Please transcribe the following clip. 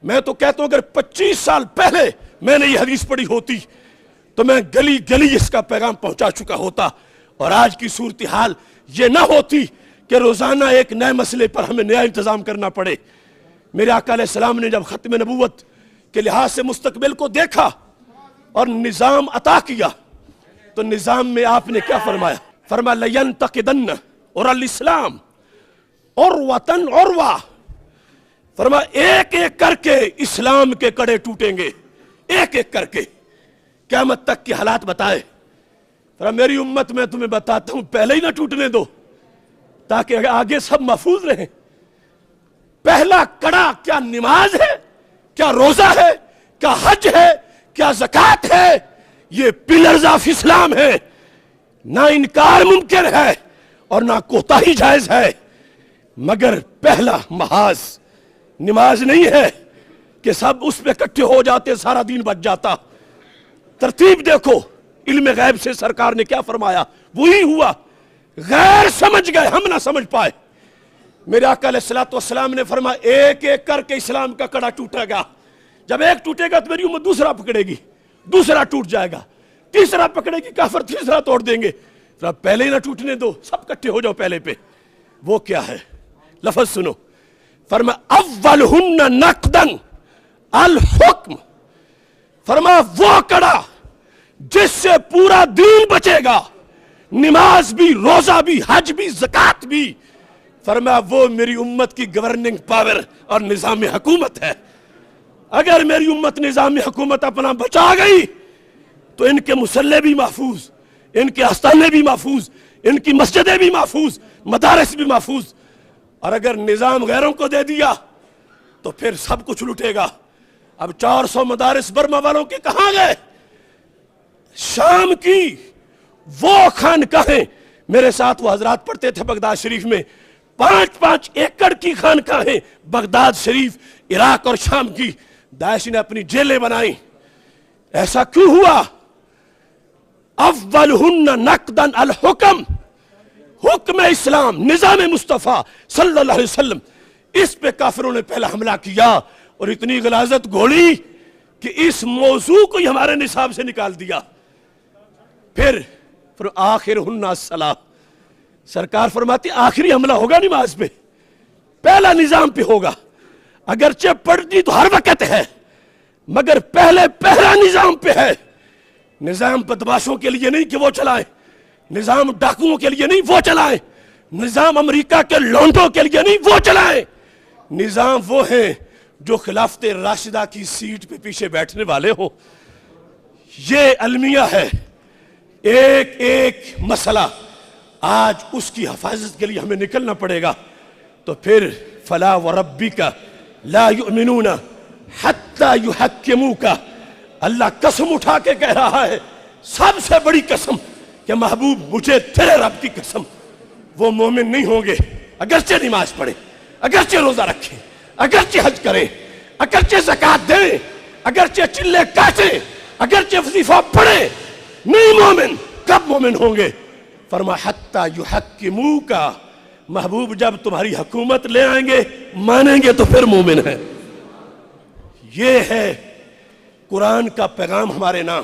میں تو کہتا ہوں اگر 25 سال پہلے میں نے یہ حدیث پڑھی ہوتی تو میں گلی گلی اس کا پیغام پہنچا چکا ہوتا، اور آج کی صورتحال یہ نہ ہوتی کہ روزانہ ایک نئے مسئلے پر ہمیں نیا انتظام کرنا پڑے۔ میرے آقا علیہ السلام نے جب ختم نبوت کے لحاظ سے مستقبل کو دیکھا اور نظام عطا کیا تو نظام میں آپ نے کیا فرمایا؟ فرمایا لَيَنْتَقِدَنَّ اور الاسلام عُرْوَةً عُرْوَةً، فرمایا ایک ایک کر کے اسلام کے کڑے ٹوٹیں گے، ایک ایک کر کے، قیامت تک کے حالات بتائے۔ فرمایا میری امت میں تمہیں بتاتا ہوں پہلے ہی نہ ٹوٹنے دو تاکہ آگے سب محفوظ رہیں۔ پہلا کڑا کیا نماز ہے، کیا روزہ ہے، کیا حج ہے، کیا زکوٰۃ ہے؟ یہ پلرز آف اسلام ہے، نہ انکار ممکن ہے اور نہ کوتاہی جائز ہے، مگر پہلا محاذ نماز نہیں ہے کہ سب اس پہ اکٹھے ہو جاتے سارا دین بچ جاتا۔ ترتیب دیکھو، علم غیب سے سرکار نے کیا فرمایا وہی ہوا، غیر سمجھ گئے ہم نہ سمجھ پائے۔ میرے آقا علیہ السلام نے فرمایا ایک ایک کر کے اسلام کا کڑا ٹوٹے گا، جب ایک ٹوٹے گا تو میری امت دوسرا پکڑے گی، دوسرا ٹوٹ جائے گا، تیسرا پکڑے گی، کافر تیسرا توڑ دیں گے۔ پہلے ہی نہ ٹوٹنے دو، سب کٹھے ہو جاؤ پہلے پہ۔ وہ کیا ہے؟ لفظ سنو، فرمایا اولہن نقدن الحکم، فرمایا وہ کڑا جس سے پورا دین بچے گا، نماز بھی، روزہ بھی، حج بھی، زکوٰۃ بھی، فرمایا وہ میری امت کی گورننگ پاور اور نظام حکومت ہے۔ اگر میری امت نظام حکومت اپنا بچا گئی تو ان کے مصلے بھی محفوظ، ان کے آستانے بھی محفوظ، ان کی مسجدیں بھی محفوظ، مدارس بھی محفوظ۔ اور اگر نظام غیروں کو دے دیا تو پھر سب کچھ لٹے گا۔ اب 400 مدارس برما والوں کے کہاں گئے؟ شام کی وہ خانقاہیں، میرے ساتھ وہ حضرات پڑھتے تھے بغداد شریف میں، 5-5 ایکڑ کی خانقاہیں بغداد شریف، عراق اور شام کی، داعش نے اپنی جیلیں بنائیں۔ ایسا کیوں ہوا؟ اولہن نقدن الحکم، حکم اسلام، نظام مصطفیٰ صلی اللہ علیہ وسلم، اس پہ کافروں نے پہلا حملہ کیا اور اتنی غلاظت گھوڑی کہ اس موضوع کو ہی ہمارے نصاب سے نکال دیا۔ پھر آخرہن الصلاۃ، سرکار فرماتی آخری حملہ ہوگا نماز پہ، پہلا نظام پہ ہوگا۔ اگرچہ پڑھتی تو ہر وقت ہے مگر پہلا نظام پہ ہے۔ نظام بدماشوں کے لیے نہیں کہ وہ چلائیں، نظام ڈاکوؤں کے لیے نہیں وہ چلائیں، نظام امریکہ کے لونڈوں کے لیے نہیں وہ چلائیں، نظام وہ ہیں جو خلافت راشدہ کی سیٹ پہ پیچھے بیٹھنے والے ہو۔ یہ المیہ ہے، ایک ایک مسئلہ آج اس کی حفاظت کے لیے ہمیں نکلنا پڑے گا۔ تو پھر فلا وربک لا یؤمنون حتی یحکموک، اللہ قسم اٹھا کے کہہ رہا ہے، سب سے بڑی قسم کہ محبوب مجھے تیرے رب کی قسم، وہ مومن نہیں ہوں گے اگرچہ نماز پڑھیں، اگرچہ روزہ رکھیں، اگرچہ حج کریں، اگرچہ زکوٰۃ دیں، اگرچہ چلے کاٹیں، اگرچہ وظیفہ پڑھیں، نہیں مومن۔ کب مومن ہوں گے؟ فرمایا حتی یحکموک، محبوب جب تمہاری حکومت لے آئیں گے، مانیں گے تو پھر مومن ہیں۔ یہ ہے قرآن کا پیغام ہمارے نام۔